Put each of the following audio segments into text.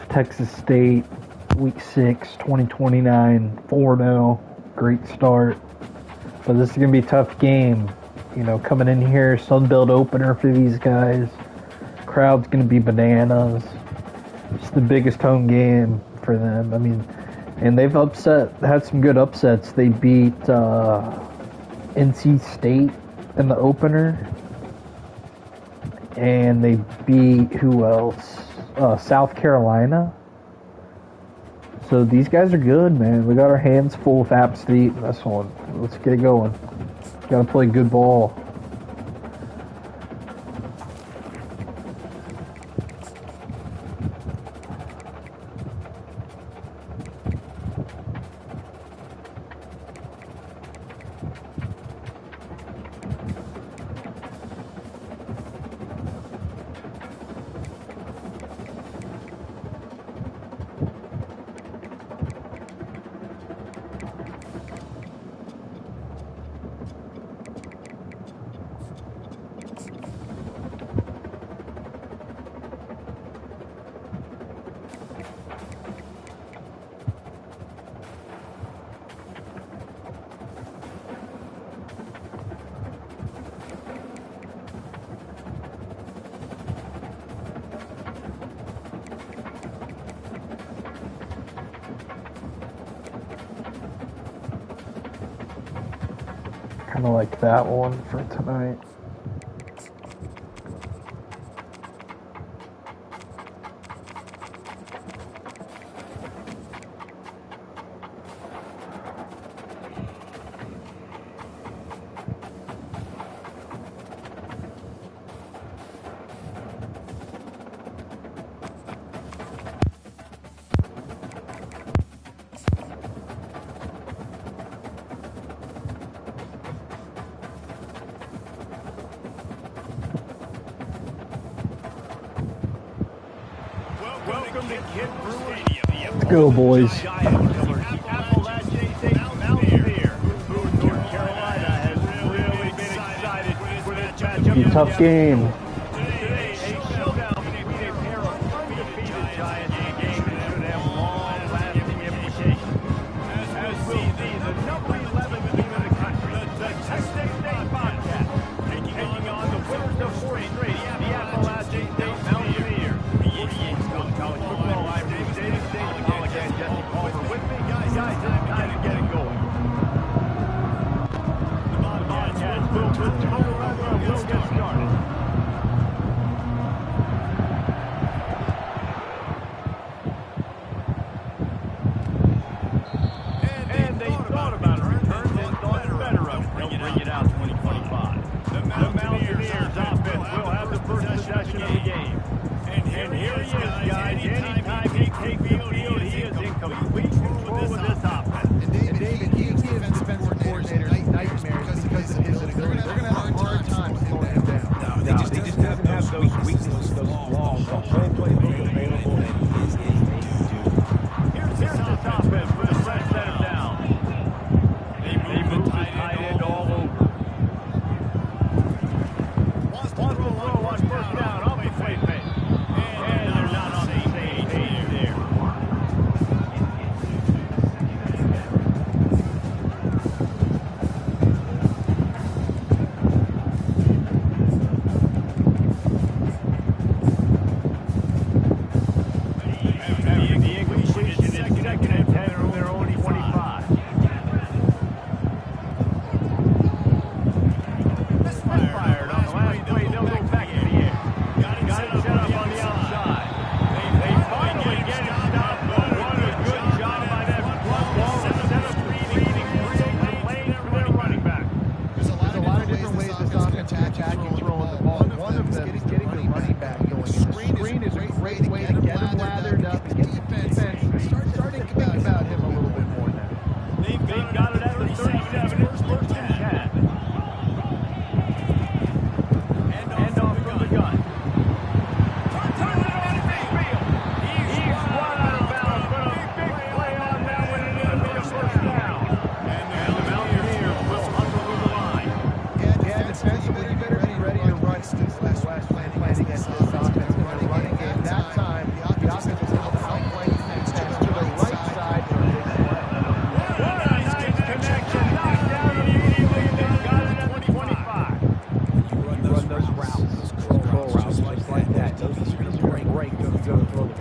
Texas State, Week 6, 2029, 4-0. Great start. But this is going to be a tough game. You know, coming in here, Sunbelt opener for these guys. Crowd's going to be bananas. It's the biggest home game for them. I mean, and they've had some good upsets. They beat NC State in the opener. And they beat, who else? South Carolina. So these guys are good, man. We got our hands full with App State in this one. Let's get it going. Gotta play good ball. Kind of like that one for tonight. Welcome to Kid Brewer Stadium. Let's go, boys. North Carolina has really been excited for this matchup. Be a tough game. Today, a showdown between a pair of undefeated Giants, a game that should have long-lasting implications. As will be the number 11 team in the country, the Texas State Bobcats, taking on the winners of 4 straight, the Appalachian State Mountaineers. College football, I'm David Davis, Apologize, Jesse Palmer with me. Guys, it's time to get it going. The Bobcats will get started.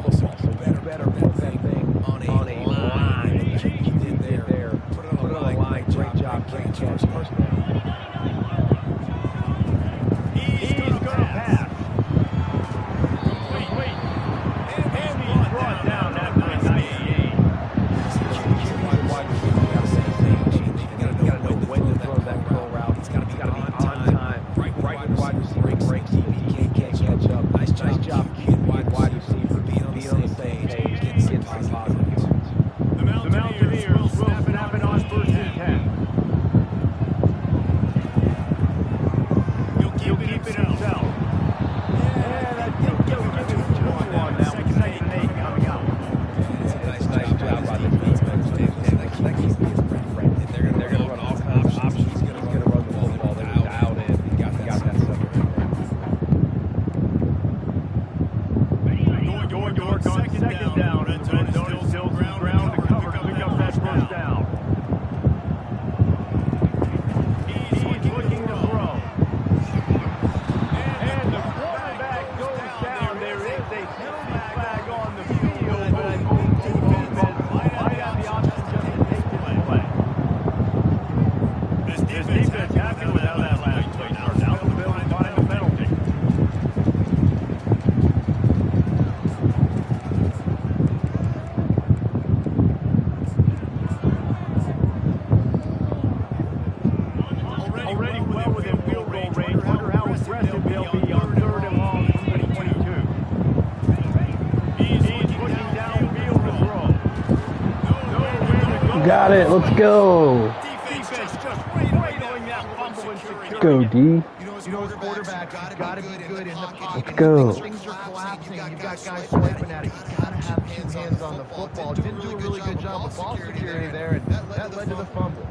football. So you better put that thing on a line. That's what you did there. Put it on a line. Great job. Great catch. First down. He's going to pass. Complete. And he's brought down after a nice gain. You got to know when to throw that curl route. It's got to be on time. Right when wide receiver breaks, he can't catch up. Nice job keeping wide receiver being on the same page. Getting some positive yards. The Mountaineers will snap it on 1st and 10. He'll keep it himself. Yeah, he'll give it to him on that. Second and 8 coming out. Nice job by the defense. That keeps being friend. They're going to run all kinds of options. He's going to run the football. They're dialed in. He got that second. Going to work on second down. And still ground to cover to pick up that first down. He's looking to throw. And the quarterback goes down. There is a penalty flag on the field, but I think the defense might have the option just to take this play. This defense happy with how that last play started out. They'll find the penalty. Already well within field goal range. Wonder how aggressive they'll be on 3rd and long from the 22. He's looking downfield to throw. Nowhere to go. Got it. Let's go. Defense just cradling that fumble and security. Go, D. You know, as quarterback, you've got to be good in the pocket. Let's go. Things are collapsing. You've got guys swiping at it. You've got to have 2 hands on the football. Didn't do a really good job of ball security there, and that led to the fumble.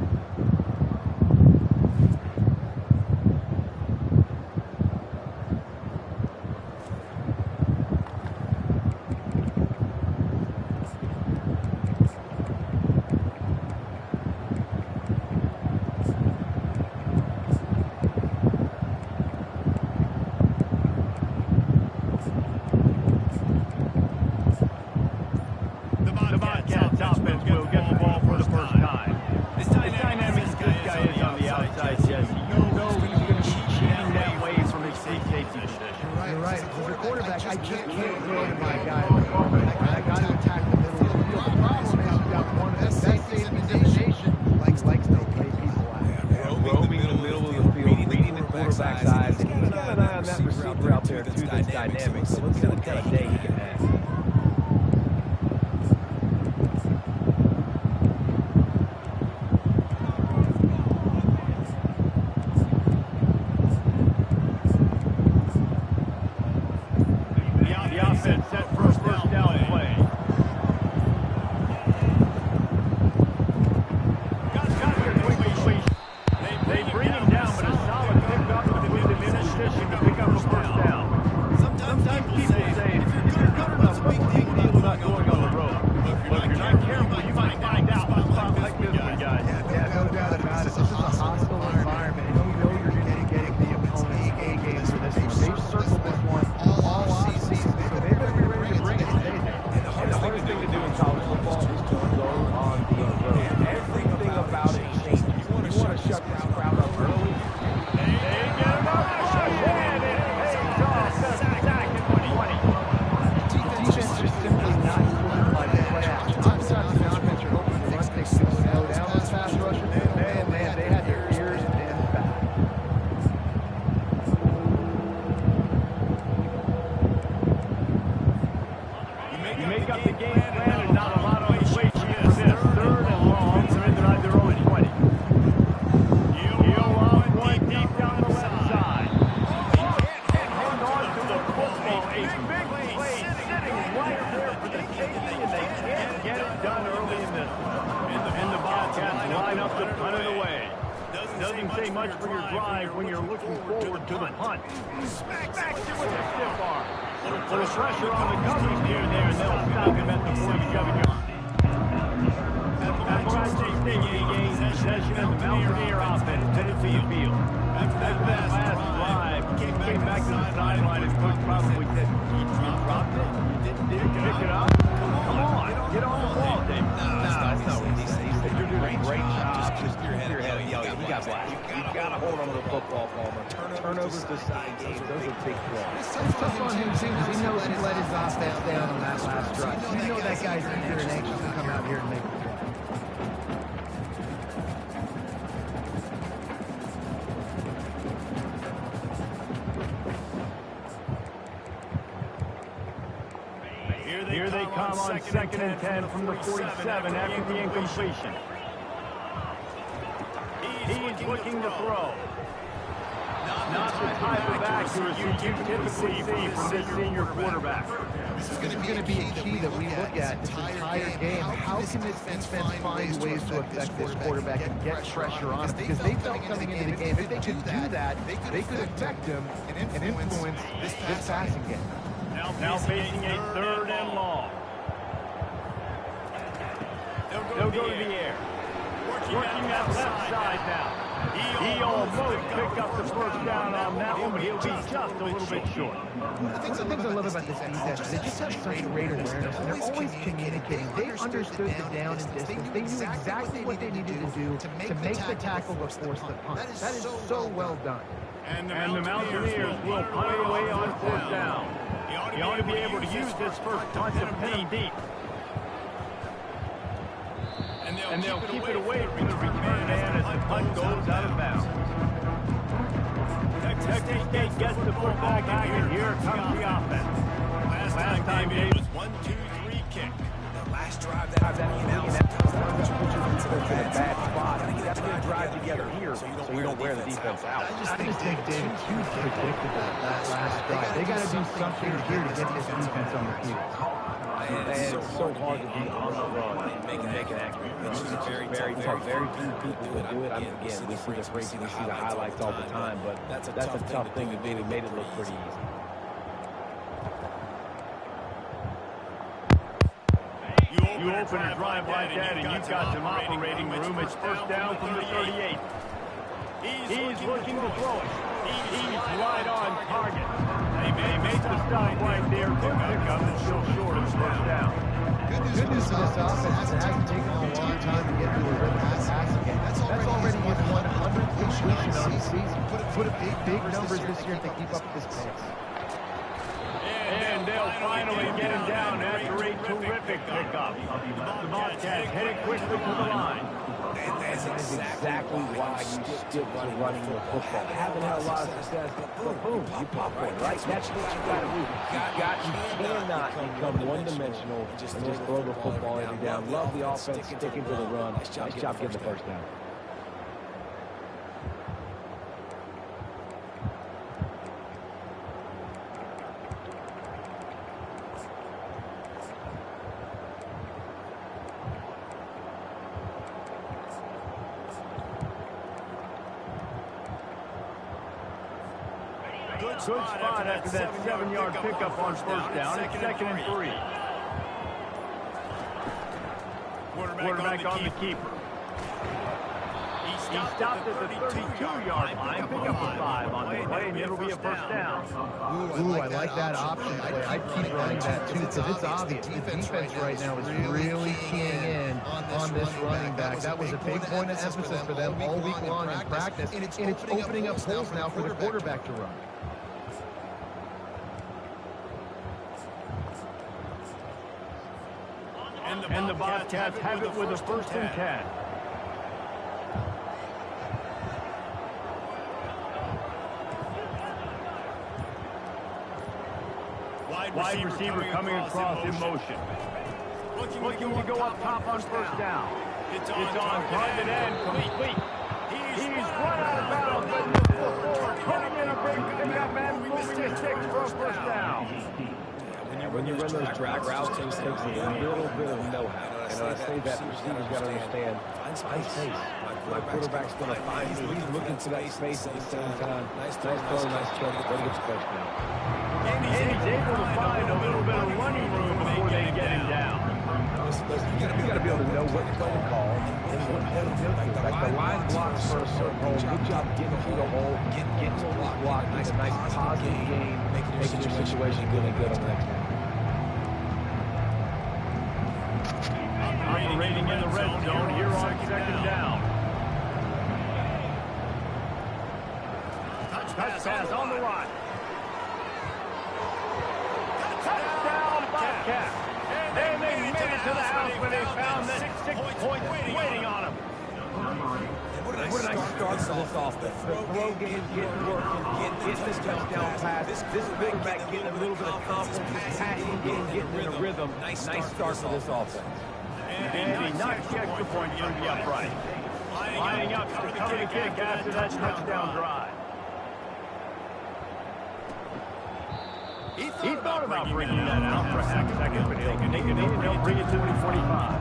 The Bobcats offense will get the ball for the first time. As dynamic as this guy is on the outside, Jesse, you know he's going to be cheating that way from his free safety position. You're right. As a quarterback, I can't throw to my guy. I got to attack the middle of the field. The problem is you've got one of the best safeties in the nation likes to play people out. Roaming in the middle of the field, reading the quarterback's eyes, and keeping an eye on that receiver out there too that's dynamic. So let's see what kind of day he can have. The offense set for a first down play. Got there quickly. They bring him down, but a solid pickup to put him in a position to pick up a first down. Sometimes people say if you're good enough, what's the big deal about going on the road? But if you're not careful, you might find out a spot like this one, guys. Yeah, no doubt about it. This is a hostile environment, and you know you're going to be getting the opponent's A game for this one. They've circled this one all off-season, so they better be ready to bring it today. And the hardest thing to do in college football is to go on the road. Everything about it changes. You want to shut this crowd up early. They get him up, and it pays off. Sack at 20. Defense is simply not good by the play action. Outside the offense, you're hoping the run takes to slow down those pass rushers. Man, they had their ears in the back. You make up the game plan and not a lot on the plate sheet for this. 3rd and long from inside their own 20. He'll off one deep down the left side. And hang on to the football. A big play sitting right there for the safety, and they can't get it done early in this one. And the Bobcats line up to punt it away. Doesn't say much for your drive when you're looking forward to the punt. Back to with a stiff arm. Little pressure on the coverage here and there, and they'll stop him at the 47 yard. That's why I say State gains possession of the Mountaineer offense headed to the field. That last drive came back to the sideline and Coach probably said, he dropped it. Pick it up. Come on. Get on the ball, Dave. That's not what he said. He said, you're doing a great job. Just keep your head up. Yo, you got black. You got to hold on to the football, Palmer. Turnovers decide games. Those are big plays. It's tough on him, too, because he knows he let his offense down on that last drive. You know that guy's eager and anxious to come out here and make a play. Here they come on 2nd and 10 from the 47 after the incompletion. He's looking to throw. Not the type of accuracy you typically see from this senior quarterback. This is going to be a key that we look at this entire game. How can this defense find ways to affect this quarterback and get pressure on him? Because they felt coming into the game, if they could do that, they could affect him and influence this passing game. Now facing a 3rd and long. They'll go to the air. Working that left side now. He almost picked up the 1st down on that one, but he'll be just a little bit short. The things I love about this defense, they just have such great awareness, and they're always communicating. They understood the down and distance. They knew exactly what they needed to do to make the tackle but force the punt. That is so well done. And the Mountaineers will punt it away on 4th down. He ought to be able to use this first punt to pin him deep. And they'll keep it away from the return man as the punt goes out of bounds. Texas State gets the football back, and here comes the offense. Last time Dave was 1-2-3 kick. The last drive that came out, that puts you in a bad spot. You got to get a drive together here so you don't wear the defense out. I just think David Hughes predicted that last drive. They got to do something here to get this defense on the field. And it's so hard to be on the run and make an accurate. Very few people will do it. Again, we see the breaking, we see the highlights all the time, but that's a tough thing to do. It made it look pretty easy. You open a drive like that, and you've got some operating room. It's 1st down from the 38. He's looking to throw it. He's right on target. They make the stop right there. Good pickup and still short of 1st down. Good news for this offense is it hasn't taken a long time to get to a rhythm of passing game. That's already his 100th completion on the season. Put up big numbers this year to keep up this pace. And they'll finally get him down after a terrific pickup. The Bobcats headed quickly to the line. And that's exactly why you stick to running the football. Haven't had a lot of success, but boom, you pop one, right? That's what you got to do. You cannot become one-dimensional and just throw the football every down. Love the offense, sticking to the run. Nice job getting the 1st down. Good spot after that 7-yard pickup on 1st down. It's 2nd and 3. Quarterback on the keeper. He stopped at the 32-yard line. Pick up a 5 on the play, and it'll be a 1st down. Ooh, I like that option play. I'd keep running that, too, because it's obvious. The defense right now is really keying in on this running back. That was a big point of emphasis for them all week long in practice, and it's opening up holes now for the quarterback to run. And the Bobcats have it with a 1st and 10. Wide receiver coming across in motion. Looking to go up top on 1st down. It's on target and complete. He's run out of bounds, but he's putting in a big pickup and moving the sticks for a 1st down. When you run those drag routes, it takes a little bit of know-how. And I say that receivers got to understand, find space. My quarterback's going to find me. He's looking for that space at the same time. Nice throw, nice play. Go get the 1st down. And he's able to find a little bit of running room before they get him down. You got to be able to know what you're going to call and what you're going to do. Like the line blocks for a certain hole. Good job getting through the hole, getting to the block, nice positive game, making your situation good and good on the next one. Touch pass on the run. Touchdown, Bobcats. And they made it to the house where they found that 6 points waiting on them. What a nice start for this offense. The throw game getting working, getting this touchdown pass. This quarterback getting a little bit of confidence. This passing game getting in a rhythm. Nice start for this offense. And he knocks the extra point through the upright. Lining up to cover the kick after that touchdown drive. He thought about bringing that out for a second, but he'll take it in and he'll bring it to the 45.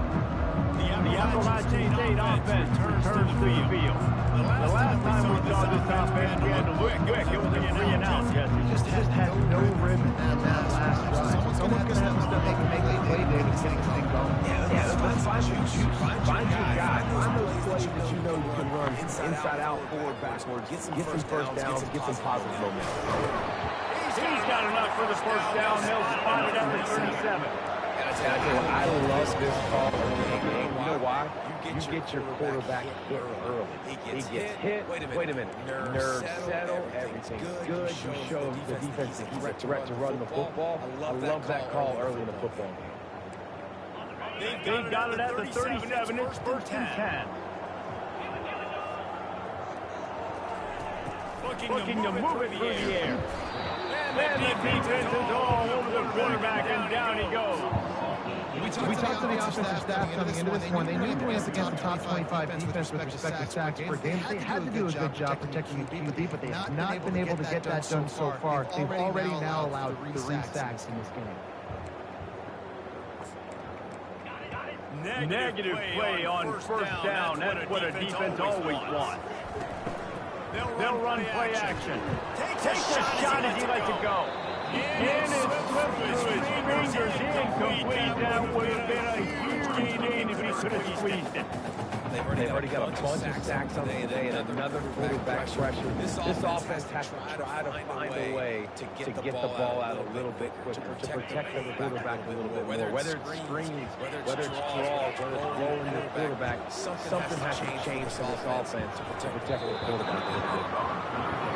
The Appalachian State offense returns to the field. The last time we saw this offense, we had to look quick. It was a 3-and-out, Jesse. Just had no rhythm in that last drive. Someone's going to have to step up and make a play, David, to get this thing going. Yeah, let's find your guy. Find those plays that you know you can run inside out, forward, backwards. Get some first downs, get some positive momentum. He's got enough for the first down. They'll spot it at the 37. I love this call in the game. You know why? You get your quarterback hit early. He gets hit. Wait a minute. Nerves settle. Everything's good. You show the defense that he's a threat to run the football. I love that call early in the football game. They've got it at the 37. It's first and 10. Looking to move it through the air. And the defense is all over the quarterback, and down he goes. We talked to the offensive staff coming into this one. They knew going up against the top 25 defense with respect to sacks per game. They had to do a good job protecting the QB, but they have not been able to get that done so far. They've already now allowed 3 sacks in this game. Negative play on first down. That's what a defense always wants. They'll run play action. Take the shot as he lets it go. And it slipped through his fingers. Incomplete. That would have been a huge gain if he could have squeezed it. They've already got a bunch of sacks on the day and another quarterback pressure. This offense has to try to find a way to get the ball out a little bit quicker, to protect the quarterback a little bit more. Whether it's screens, whether it's draws, whether it's rolling the quarterback, something has to change for this offense to protect the quarterback a little bit.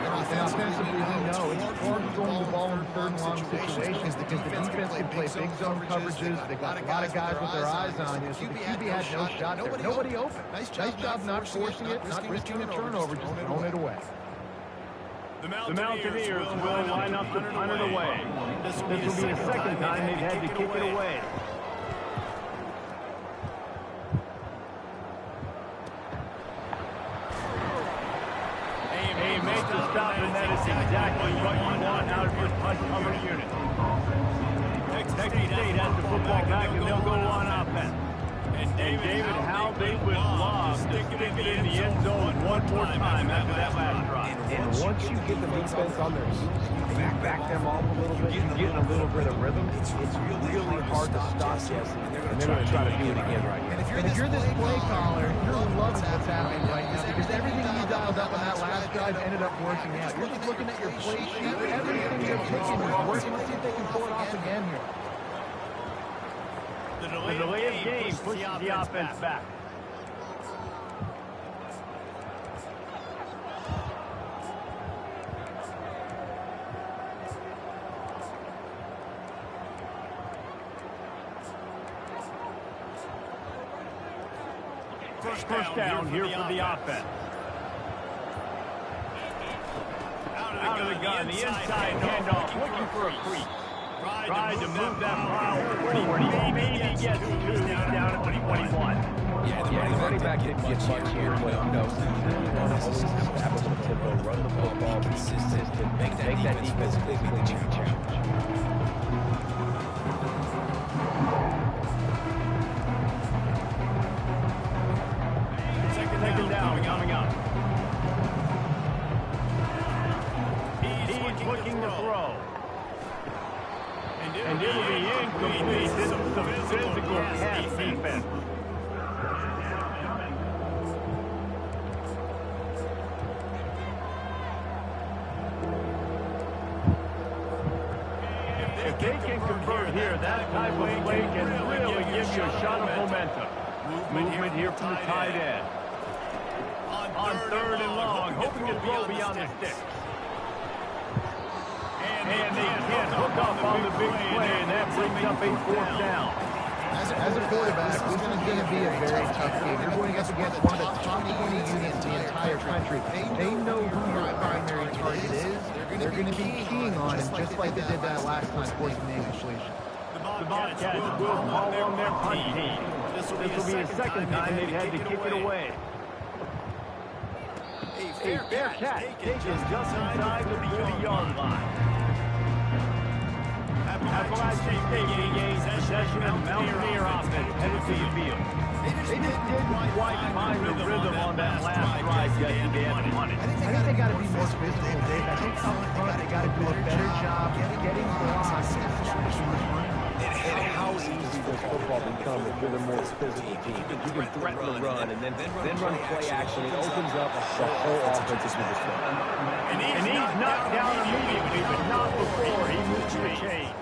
And offensively, we know it's hard throwing the ball in third and long situations because the defense can play big zone coverages. They've got a lot of guys with their eyes on you, so the QB had no shot there. Nobody open. Nice job not forcing it, not risking a turnover, just throwing it away. The Mountaineers will line up to punt it away. This will be the second time they've had to kick it away. He makes the stop, and that is exactly what you want out of your punt cover unit. Texas State has the football back, and they'll go on offense. And David, how they would love to stick it in the end zone one more time after that last drive. And once you get the defense on their feet, you back them off a little bit, you get a little bit of rhythm, it's really hard to stop Jesse, and they're going to try to do it again right here. And if you're this play caller, you're loving what's happening right now because everything you dialed up on that last drive ended up working out. You're just looking at your play sheet, everything you're taking is working. Let's see if they can pull it off again here. The delay of game pushes the offense back. First down here for the offense. Out of the gun, the inside handoff, looking for a creep. Tried to move that ball forward. He maybe gets 2 down at the 21. Yeah, the running back didn't get much here, but you know, you want to always establish the tempo, run the football, be consistent, make that defense physically challenge. Second down coming up. He's looking to throw. And it'll be incomplete. This is some physical pass defense. If they can convert here, that type of play can really give you a shot of momentum. Movement here from the tight end. On third and long, hoping to throw beyond the sticks. And they can't hook up on the big play, and that brings up a fourth down. As a quarterback, this is going to be a very tough game. You're going up against one of the top 20 units in the entire country. They know who your primary target is. They're going to be keying on him, just like they did that last time, forcing the incompletion. The Bobcats will call on their punt team. This will be the second time they've had to kick it away. A fair catch taken just inside the 40-yard line. Appalachian State gains possession of Mountaineer offense headed to the field. They just didn't quite find the rhythm on that last drive yesterday at the money. I think they got to be more physical, Dave. I think up front they got to do a better job getting blocks and establishing the run. And how easy does football become if you're the more physical team? You can threaten the run and then run play action. It opens up the whole offensive display. And he's knocked down immediately, but not before he moves to the chain.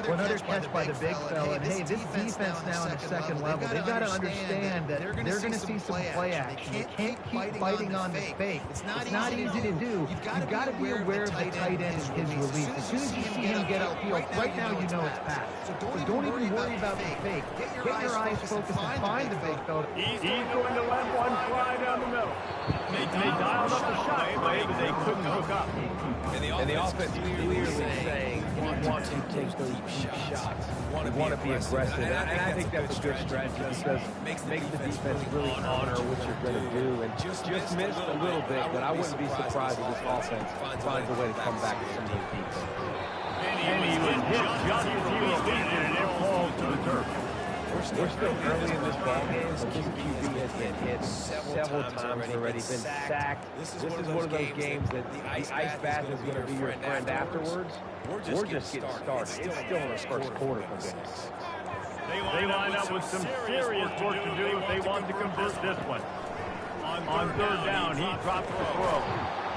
Another catch by the big fella. And hey, this defense now on the second level, they've got to understand that they're going to see some play action. They can't keep fighting on the fake. It's not easy to do. You've got to be aware of the tight end and his release. As soon as you see him get upfield, right now you know it's pass. So don't even worry about the fake. Get your eyes focused and find the big fella. He's going to let one fly down the middle. They dialed up the shot play, but they couldn't hook up. And the offense clearly saying we want to take those deep shots. We want to be aggressive. And I think that's a good strategy because makes the defense really honor what you're going to do. And just missed a little bit, but I wouldn't be surprised if this offense finds a way to come back to some of these defense. And he was hit just as he released it, and it falls to the turf. We're still early in this ballgame, but this QB has been hit several times already, been sacked. This is one of those games that the ice bath is going to be your friend afterwards. We're just getting started. It's still in the first quarter for goodness. They line up with some serious work to do if they want to convert this one. On third down, he drops the throw.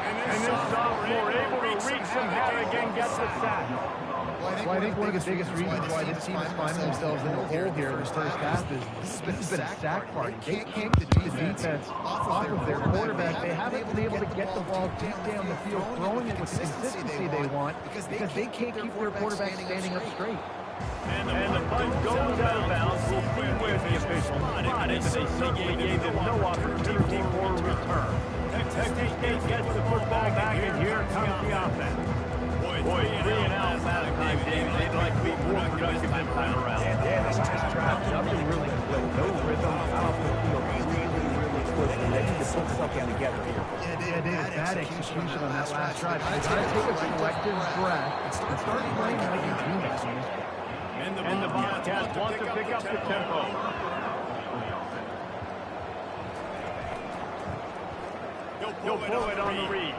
And this sophomore able to wreak some havoc and get the sack. Well, I think one of the biggest reasons why this team is finding themselves in a hole here in the first half is this has been a sack party. They can't keep the defense off of their quarterback. They haven't been able to get the ball deep down the field, throwing it with the consistency they want because they can't keep their quarterback standing up straight. And the punt goes out of bounds. We'll see where the officials spotted, but they certainly gave them no opportunity for a return. Texas State gets the football back, and here comes the offense. Boy, 3 and out last time, David. They'd like to be more productive this time around. Yeah, they just dropped nothing really quick. No rhythm. Out of the field really quick. And they need to put something together here. Yeah, David, bad execution on that last drive. They got to take a collective breath and start playing like a team. And the Bobcats want to pick up the tempo. He'll pull it on the read.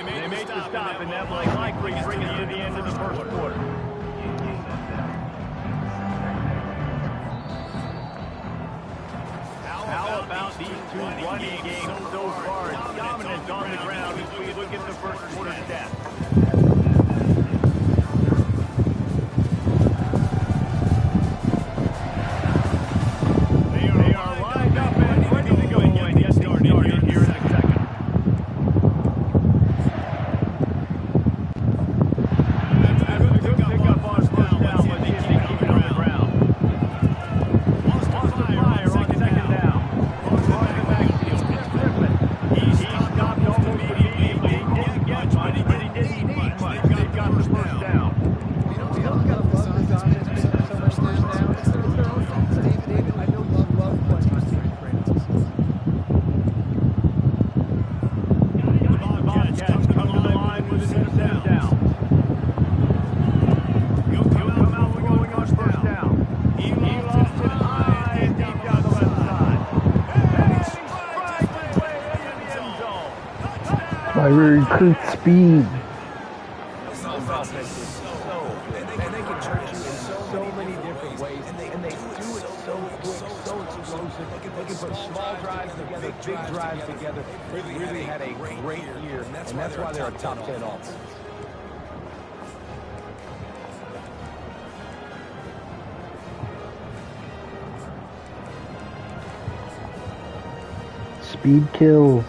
They made the stop, and that will likely bring it to the end of the first quarter. How about these two running games so far? Dominance on the ground as we look at the first quarter stats. They are lined up and ready to go and get started here in a second. I recruit speed. This offense is and they can hurt you in so many different ways, and they do it so quick, so explosive. They can put small drives together, big drives together. They really had a great year, and that's why they're a top 10 offense. Speed kills.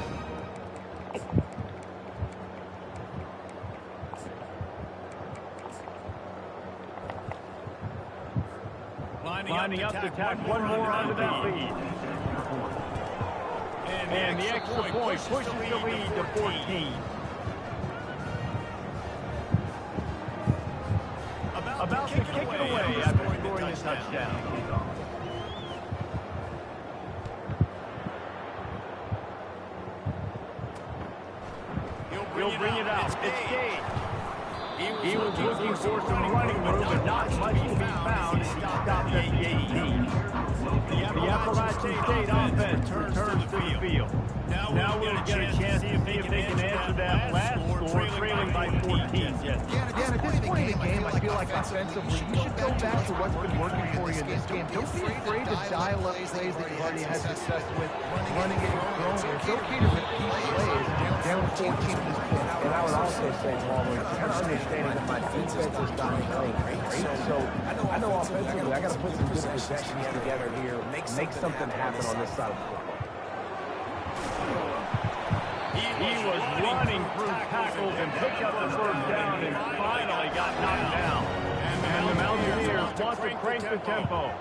Lining up to tack one more onto that lead. And the extra point pushes the lead to 14. About to kick it away after scoring a touchdown. He'll bring it out. It's Gage. He was looking for some running room, but not much to be found as he stopped at the 18. The Appalachian State offense returns to the field. Now we'll get a chance to see if they can answer that last score, trailing by 14. Yeah, at this point in the game, I feel like offensively, you should go back to what's been working for you in this game. Don't be afraid to dial up plays that you've already had success with, running it and throwing it. It's okay to repeat plays down 14 at this point. And I would also say, Palmer, kind of understanding that my defense has gotten playing great. So I know offensively, I got to put some good possessions together here, make something happen on this side of the football. He was running through tackles and picked up the first down and finally got knocked down. And the Mountaineers want to crank the tempo.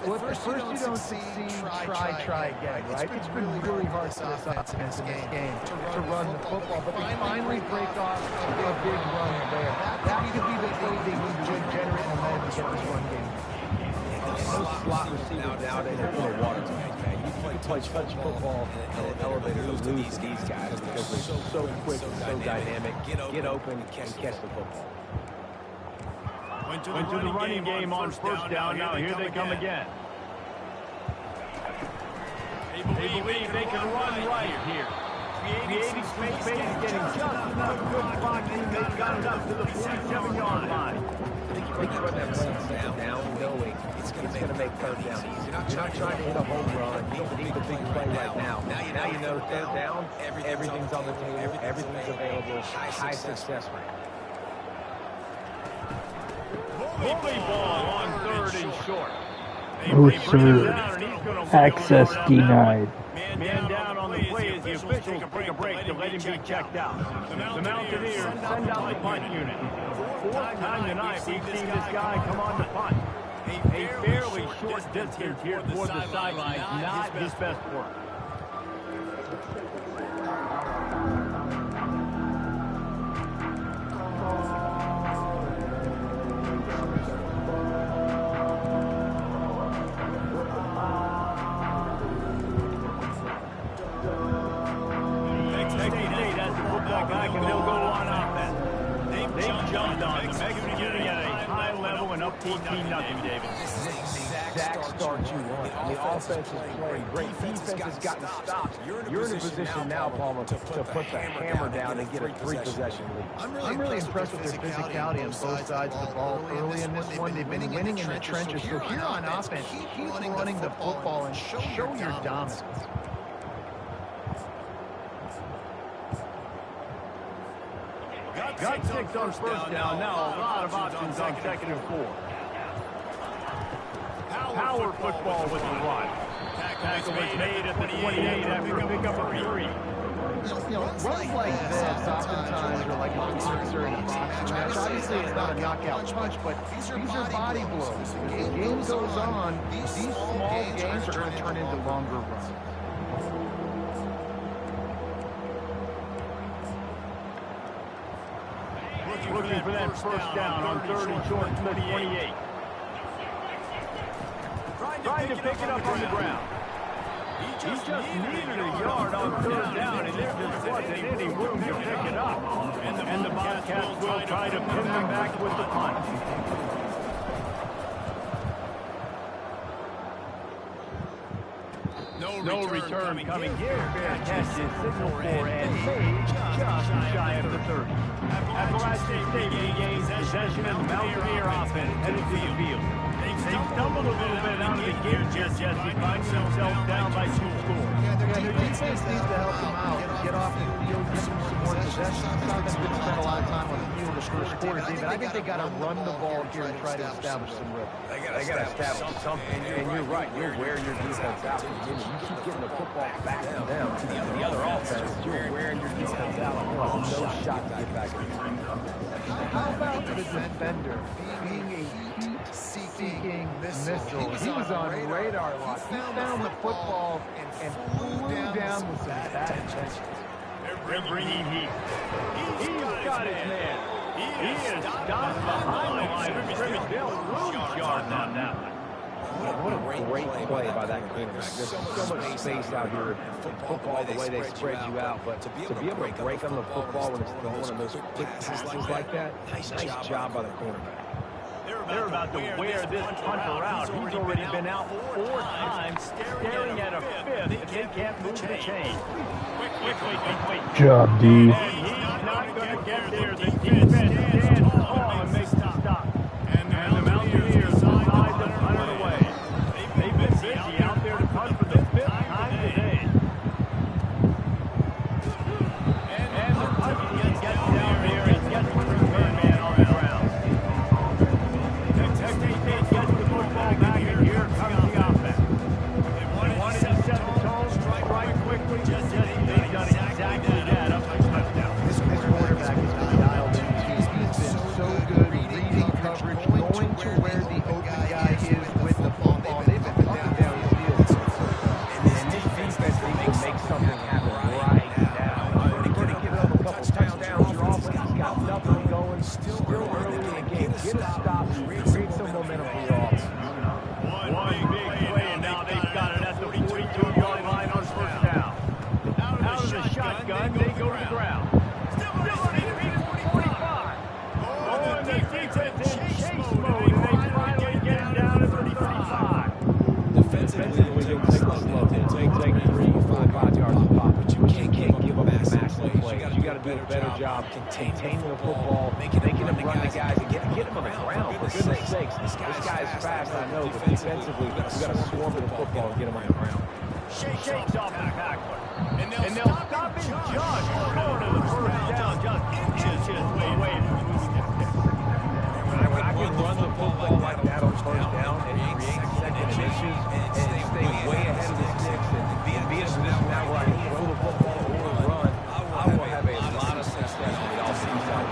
Well, at first you don't succeed, try again, right? It's been really hard for this offense in this game to run the football, but they finally break off a big run there. That could be the play they need to generate momentum to get this run game. Those slot receivers nowadays are full of water tanks, man. You can play touch football and elevator lose to these guys because they're so quick and so dynamic. Get open and catch the football. Went to the running game on first down. Now here they come again. They believe they can run right here. Creating space, getting just enough good blocking. They've got it up to the 47-yard line. They can run that play second down, knowing it's going to make third down easy. You're not trying to hit a home run. You don't need the big play right now. Now you know third down, everything's on the table, everything's available, high success rate. Bully ball on third and short. Oh, sir. Access denied. Man down on the play as the officials take a break to let him be checked out. The Mountaineers send out the punt unit. Fourth time tonight we've seen this guy come on to punt. A fairly short distance here toward the sideline, not his best work. Up 14-0, David. Exact start you want. The offense is playing great. Defense has gotten stopped. You're in a position now, Palmer, to put the hammer down and get a three-possession lead. I'm really impressed with their physicality on both sides of the ball early in this one. They've been winning in the trenches. So here on offense, keep running the football and show your dominance. Got 6 on first down. Now a lot of options on second and 4. Power football with the run. Tackle was made at the 28 after a pickup of 3. Runs like this oftentimes are like a boxer in a boxing match. Obviously, it's not a knockout punch, but these are body blows. As the game goes on, these small games are going to turn into longer runs. Looking for that first down on third and short from the 28. Trying to pick it up on the ground. He just needed a yard on third down, and there just wasn't any room to pick it up. And the Bobcats will try to pin them back with the punt. No return coming here. Fair catch is signal for and made just shy of the 30. Appalachian State regains possession of the Mountaineer offense headed to the field. They stumbled a little bit out of the game here, Jesse, finding themselves down by 2 scores. Yeah, their defense needs to help them out. Get off the field, get them some more possession. Offense didn't spend a lot of time on the field the first quarter, David. I think they got to run the ball here and try to establish some rhythm. They got to establish something. And you're right. You're wearing your defense out. You keep getting the football back to them. The other offense, you're wearing your defense out. No shot to get back in. How about the defender being a heat seeker? seeking missile. He was on radar lock. He found the football and flew down with some bad intentions. They're bringing heat. He's got his man. He is stopped behind the line of scrimmage. They'll lose yards on that one. What a great play by that cornerback. There's so much space out here in football, the way they spread you out, but to be able to break on the football when it's throwing one of those quick passes like that, nice job by the cornerback. They're about to wear this punter out. He's already been out 4 times, staring at a fifth, if they can't move the chain. Quick. Job, D. And he's not going to get there. The defense stands tall and makes the stop. And the Mountaineers decide to punt it away. They've been busy out there to punt for the 5th time today. And the punter gets down there and gets the return man on the ground. Texas State gets the football back, and here comes the offense. They wanted to set the tone, strike quickly. They've done exactly that up to touchdown. This quarterback has been dialed in. He's been so good reading coverage, going to where the open guy is with the football. They've been up down the field. And this defense needs to make something happen right now. You're going to give up a couple touchdowns. Your offense has got nothing going. Still early in the game. Get a stop. Create some momentum for your offense. One big play, and now they've got it at the 42-yard line on first down. Out of the shotgun, they go to the ground. Still running, 45. Oh, and the defense in chase mode, and they finally get it down to 35. Defensively, we don't take the slow. Take 3, 4, 5 yards a pop, but you can't give up massive plays. You got to do a better job containing the football, making them run the guys, and get them on the ground. For goodness sakes, this guy is fast, I know, but defensively, we got to swarm to the football and get him on the ground. Shakes off the tackler. And they'll stop him just short of the first down, just inches away from losing it. When I can run the football like that on first down and create second inches and stay way ahead of the sticks and be in a position now where I can throw the football or run, I will have a lot of success on the offensive side.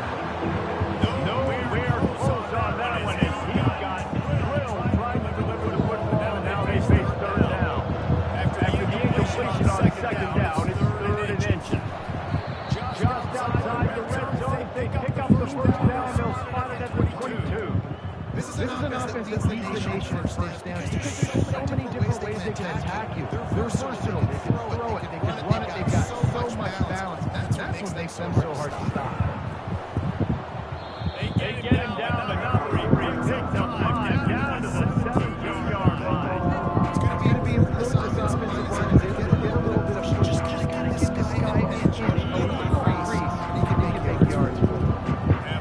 Nowhere close on that one, and he got drilled trying to deliver the football down. Now they face third down. After the incompletion on second down, it's 3rd and inches. Just outside the red zone, they pick up the first down. They'll spot it at the 22. This is an offense that leads the nation in first downs because there's so many different ways they can attack you. They're versatile. They can throw it. They can run it. They've got so much balance. That's what makes them so hard to stop. They get him down, but not three. He picks up 5 down to the 17-yard line. It's going to be important this offensive line is able to get a little bit of just kind of get this guy an inch, a little crease. He can make yards for him.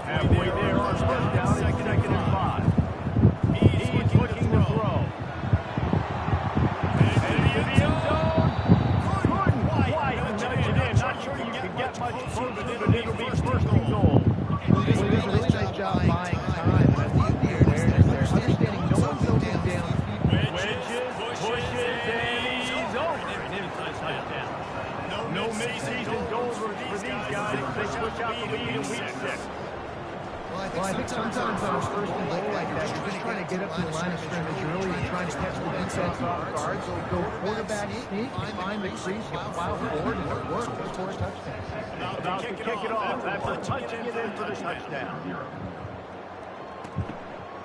Halfway there on first down, it's 2nd and 5. He's looking to throw. And into the end zone. Couldn't quite nudge it in. Not sure you can get much closer, but it'll be 1st and goal. They do a really nice job buying time. That's the awareness there. Understanding no one's open down. Wedges, pushes, and he's over. And it's a touchdown. No mid-season goals for these guys. They push out the lead in week 6. Well, I think sometimes on a 1st and goal like that, you're just trying to get up to the line of scrimmage early and trying to catch the defense off guard. So you go quarterback sneak, you find the crease, you plow forward, and it works. They score a touchdown. About to kick it off after punching it in for the touchdown.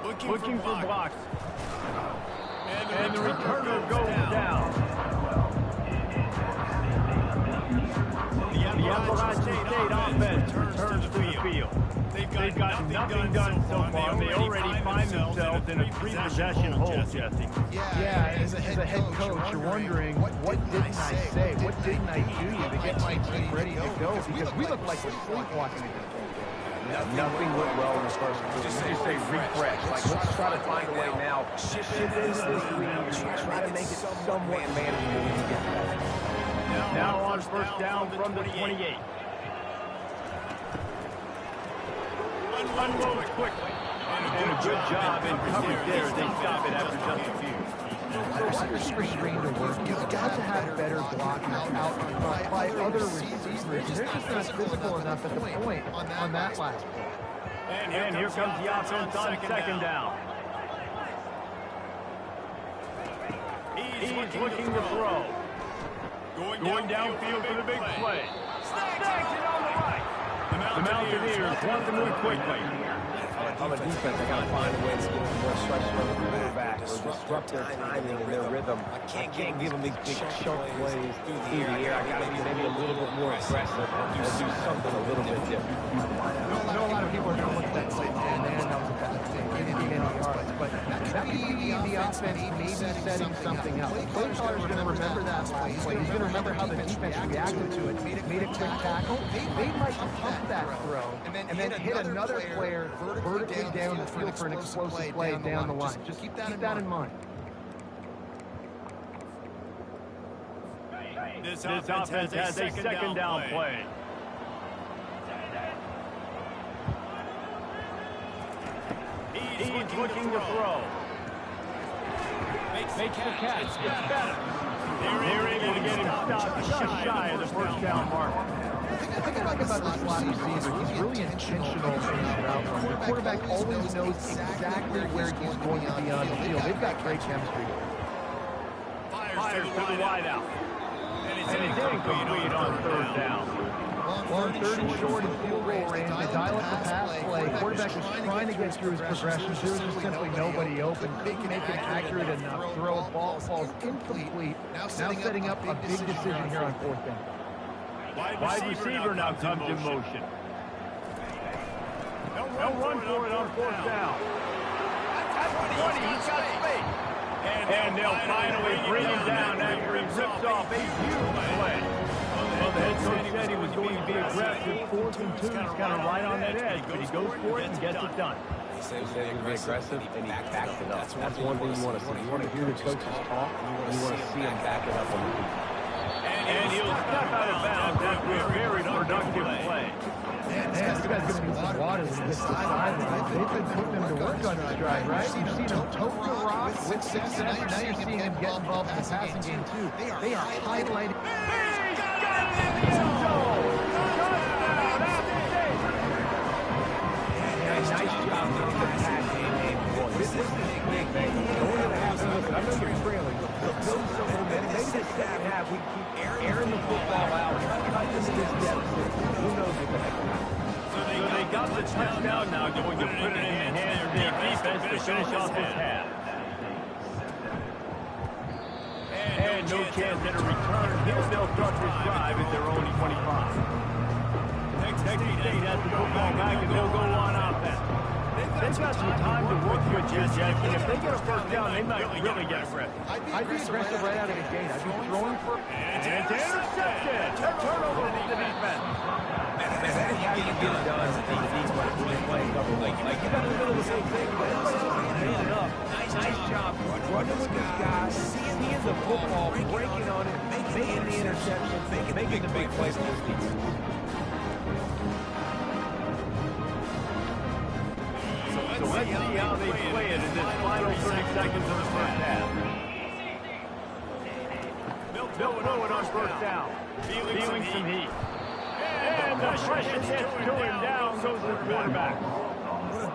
Looking for blocks. And the returner goes down. The Appalachian State offense returns to the field. They've got nothing done so far. They already find themselves in a 3-possession hole, Jesse. Yeah, as a head coach, you're wondering, what didn't I say? What didn't I do to get my team ready to go? Because we look like we're sleepwalking against them. Nothing went well in this first quarter. Just say refresh. Like, let's try to find a way now. Shift into this lead. Try to make it somewhat manageable when you get to that. Now on first down from the 28. Unload quickly. And a good job in coverage there as they stop it after just a few. For your screen to work, you've got to have better blocking out front by other receivers. They're just not physical enough at the point on that last play. And here comes the offense on second down. He's looking to throw. Going downfield for the big play. Snags it on the right. The Mountaineers want to move quickly. On the defense, I got to find a way to get more pressure on the quarterback or disrupt their timing and their rhythm. I can't give them these big chunk plays through the air. I got to be maybe a little bit more aggressive and do something a little bit different. I know a lot of people are going to look at that play, man, that was a bad thing. Getting any yards, but that could be the offense maybe setting something up. The play caller's going to remember that last play. He's going to remember how the defense reacted to it, made a quick tackle. They might pump that throw and then hit another player vertically down the field for an explosive play down the line. Just keep that in mind. This offense has a second down play. He's looking to throw. Makes the catch. It's better. They're able to get him stopped just shy of the first down mark. The thing I like about the slot receiver, he's really intentional in his route run. The quarterback always knows exactly where he's going to be on the field. They've got great chemistry. Fires to the wide out. And it's incomplete on third down. On third and short and field goal range, they dial up the pass play. Quarterback was trying to get through his progressions. There was just simply nobody open. Couldn't make it accurate enough. Throw, ball falls incomplete. Now setting up a big decision here on fourth down. Wide receiver now comes in motion. They'll run for it on fourth down. At 20, he's got space. And they'll finally bring him down after he rips off a huge play. Well, the head coach said he was going to be aggressive. 4th and 2, he's kind of right on that edge, but he goes for it and gets it done. He said he was going to be aggressive, and he backed it up. That's one thing you want to see. You want to hear the coaches talk, and you want to see him back it up on the defense. And he'll step out of bounds after a very productive play. Man, this guy's going to need some water when he gets to the sideline. They've been putting him to work on this drive, right? You've seen him tote the rock with success, and now you're seeing him get involved in the passing game, too. They are highlighting. Nice job getting the pass game. This is a big thing. Going to the half, listen, I know you're trailing, but build some momentum. Maybe this second half we keep airing the football out, cut into this deficit. Who knows what the heck will happen. So they got the touchdown now, going to put it in the hands of their defense to finish off this half. And no chance at a return. They'll start this drive at their own 25. Texas State has the football back, and they'll go on offense. They've got some time to work with Jackson. If they get a first down, they might really get aggressive. I'd be aggressive right out of the gate. I'd be throwing for... And it's intercepted. A turnover for the defense. How do you get it done in the defense when you're playing double? Like you got in the middle of the same thing, but man it up. Nice job running with this guy, seeing the football, breaking on it, making the interception, making the big plays for this defense. So let's see how they play it in this final 30 seconds of the first half. They'll throw it on first down. Feeling some heat. And the pressure gets to him. Down goes the quarterback.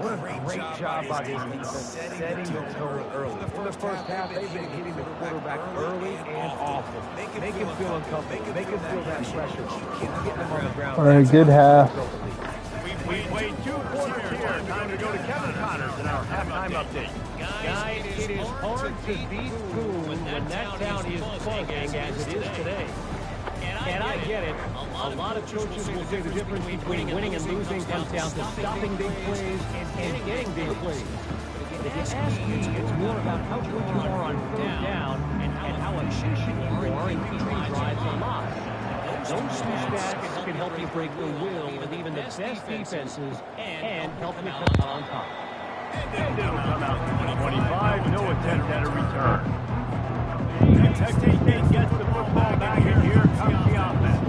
What a great job by this defense, setting the tone early. For the first half, they've been hitting the quarterback early and often. Make him feel uncomfortable. Make him feel that pressure. Getting him on the ground. All right, good half. We played 2 quarters here. Time to go to Kevin Connors in our halftime update. Guys, it is hard to beat Boone when that town is buzzing as it is today. And I get it. A lot of coaches will say the difference between winning and losing comes down to stopping big plays and getting big plays. But if you ask me, it's more about how good you are on third down and how efficient you are in keeping drives alive. Those two stats can help you break the will of even the best defenses and help you come out on top. And it'll come out to 25. No attempt at a return. Texas State gets the football back, and here comes the offense.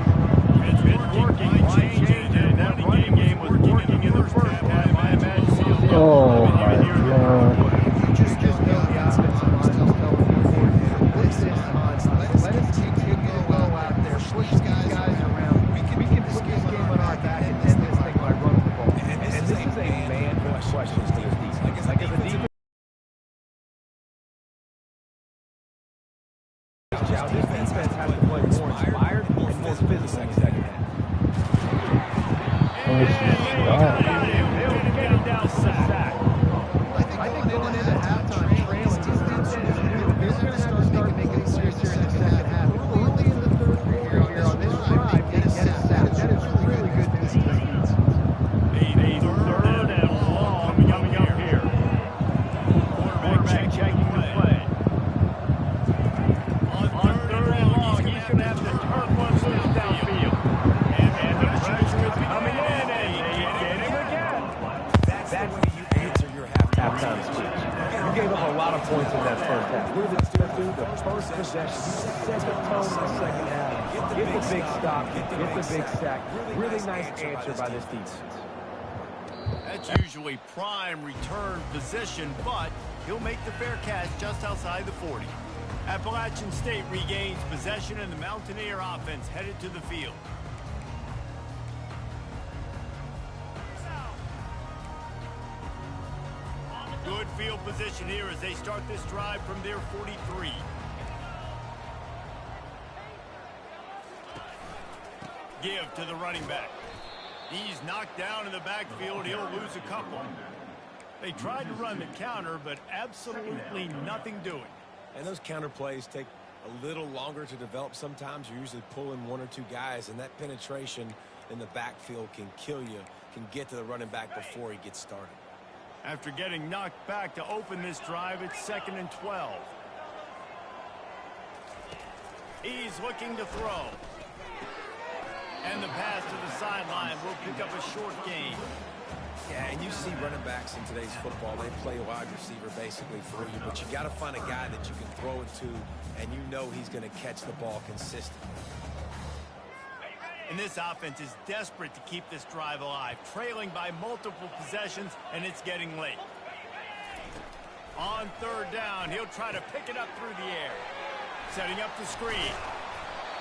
It's working. Line change, and that running game was working in the first half. I imagine. Oh, my God. Just know the offensive line is telling the coordinator, this is on. Let us continue to go out there, push these guys around. We can put this game on our back and end this thing by running the ball. And this is a man question to this defense. Like, as a defense, Now, this defense has to play more inspired and more physical in the second half. Nice start. He'll get it down to the sack. I think going into halftime trailing, they're going to have to start making it serious here in the second half. Early in the third quarter here on this drive, get a sack. That is really good news for the defense. Third and long coming up here. Quarterback checking the play. On third and long, he's going to have to turn one loose downfield. And the pressure is coming in, and they get him again. That's the way you answer your halftime speech. You gave up a lot of points in that first half. What did it still do? The first possession, you set the tone in the second half. Get the big stop, get the big sack. Really nice answer by this defense. That's usually prime return position, but he'll make the fair catch just outside the 40. Appalachian State regains possession, and the Mountaineer offense headed to the field. Good field position here as they start this drive from their 43. Give to the running back. He's knocked down in the backfield. He'll lose a couple. They tried to run the counter, but absolutely nothing doing. And those counter plays take a little longer to develop. Sometimes you're usually pulling one or two guys, and that penetration in the backfield can kill you, can get to the running back before he gets started. After getting knocked back to open this drive, it's 2nd and 12. He's looking to throw. And the pass to the sideline will pick up a short gain. Yeah, and you see running backs in today's football, they play a wide receiver basically for you, but you got to find a guy that you can throw it to, and you know he's going to catch the ball consistently. And this offense is desperate to keep this drive alive, trailing by multiple possessions, and it's getting late. On third down, he'll try to pick it up through the air. Setting up the screen.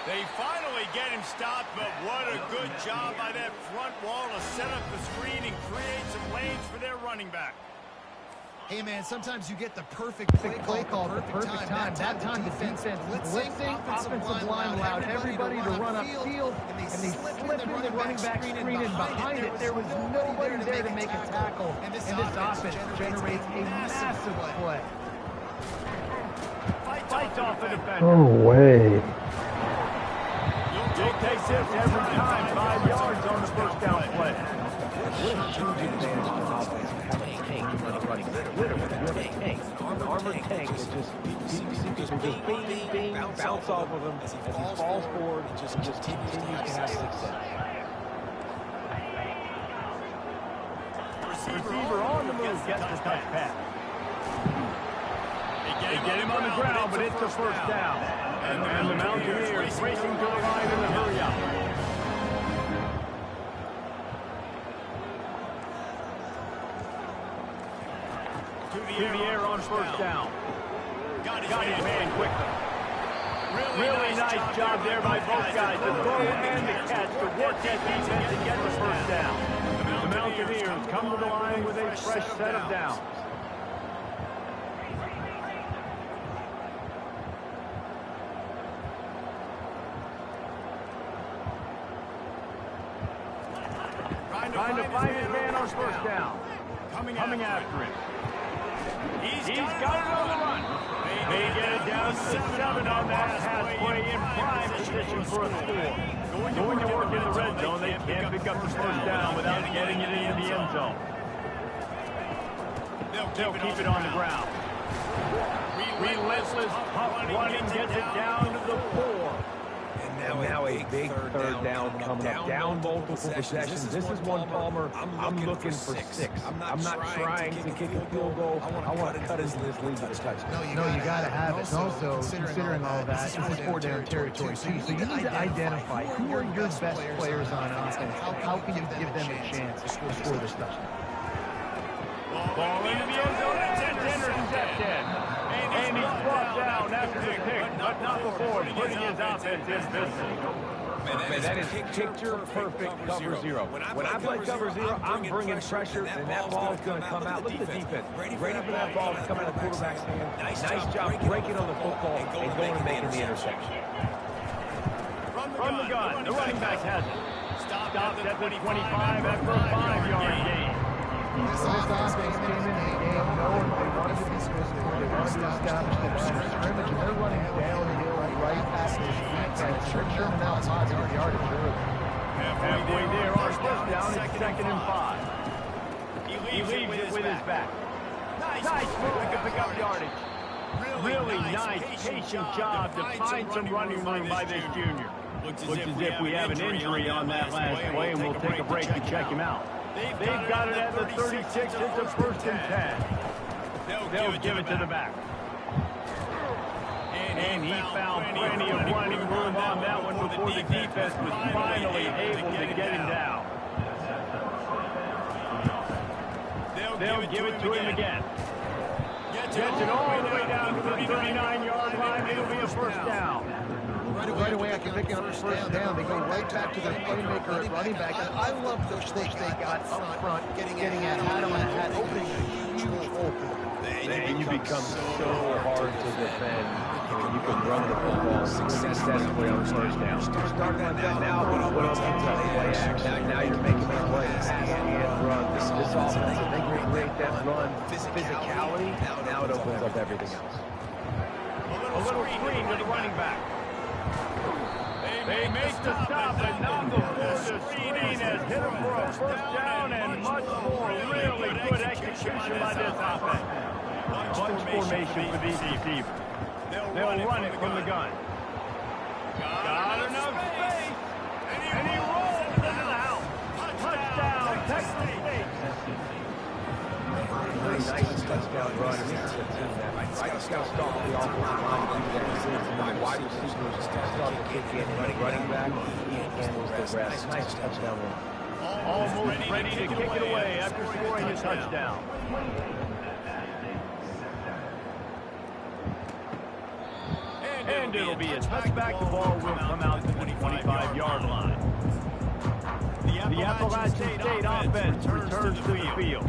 They finally get him stopped, but what a good job by that front wall to set up the screen and create some lanes for their running back. Hey, man, sometimes you get the perfect play call at the perfect time. That time the defense blitzing, offensive line allowed everybody to run upfield, and they slipped in the running back screen, and behind it, there was nobody there to make a tackle, and this offense generates a massive play. Fights off the defender. No way. You'll take this every time. 5 yards on the first down play. What a huge advantage for offense having a tank running literally with a tank. An armored tank that just bounce off of him as he falls forward and just continues to have success. Receiver on the move gets the touch pass. They get him on the ground, but it's a first down. And the Mountaineers racing to the line in a hurry-up. To the air on first down. Got his man quickly. Really nice job there by both guys, the throw and the catch to work that defense and get the first down. The Mountaineers come to the line with a fresh set of downs. Trying to find his man on first down. Coming after him. He's got it on the run. They get it down to 7 on that pass play in prime position for a score. Going to work in the red zone, they can't pick up the first down without getting it into the end zone. They'll keep it on the ground. Relentless puff running gets it down to the 4. And now a big third down coming up. Down multiple possessions. This is one, Palmer, I'm looking for 6. I'm not trying to kick a field goal. I want to cut into this lead with a touchdown. No, you got to have it. And also, considering all that, this is 4-down territory, too. So you need to identify who are your best players on offense. How can you give them a chance to score this touchdown? Ball into the end zone. It's intercepted. And he's brought down after the pick, but not before putting his offense in business. Man, that is picture-perfect cover zero. When I play cover zero, I'm bringing pressure, and that ball is going to come out. Look at the defense. Ready for that ball to come out of the quarterback's hand. Nice job breaking on the football and going and making the interception. From the gun, the running back has it. Stopped at the 25 after a 5-yard gain. This offense came in the game knowing they wanted to be physical, they wanted to establish the line of scrimmage, and they're running downhill right past this defense. They're churning out positive yardage early. Halfway there on first down, it's 2nd and 5. He leaves it with his back. Nice move to pick up yardage. Really nice, patient job to find some running room by this junior. Looks as if we have an injury on that last play, and we'll take a break to check him out. They've got it at the 36. It's a 1st and 10. They'll give it to the back. And he found plenty of running room on that one before the defense was finally able to get him down. They'll give it to him again. Gets it all the way down to the 39-yard line. It'll be a 1st down. Right away after picking up the 1st down, they go right back to their playmaker at running back. And I love the push they got up front, getting at Adam and had opening a huge hole. And you become so hard to defend when you can run the football successfully on 1st down. Start like that now, what else can you play action? Now you're making the plays and run. This offense, if they can create that run physicality, now it opens up everything else. A little screen to the running back. They make the stop, and now before the screen has hit him for a 1st down and much more. Really good execution by this offense. Bunch formation for these receivers. They'll run it from the gun. Got enough space, and he rolls into the house. Touchdown, Texas State. Really nice touchdown run. I just got to stop the offensive line to do that. And the wide receivers start to kick in. Running back, he handles the rest. Nice touchdown run. Almost ready to kick it away after scoring a touchdown. And it'll be a touchback. The ball will come out to the 25-yard line. The Appalachian State offense returns to the field.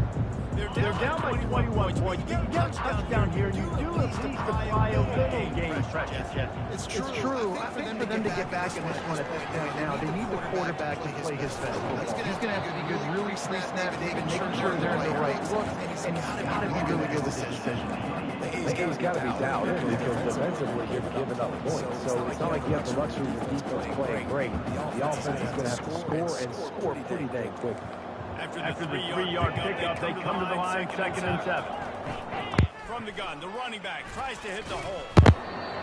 They're down by 21 points. You get a touchdown here, you do at least apply a little game pressure. It's true. I think for them to get back in this one at this point now, they need the quarterback to play his best football. He's going to have to be good, really pre-snap, making sure they're in the right look, and he's got to be really good with his decision. He's got to be doubted because defensively you're giving up points. So it's not like you have the luxury of the defense playing great. The offense is going to have to score and score pretty dang quick. After the 3-yard pickup, they come to the line, 2nd and 7. From the gun, the running back tries to hit the hole.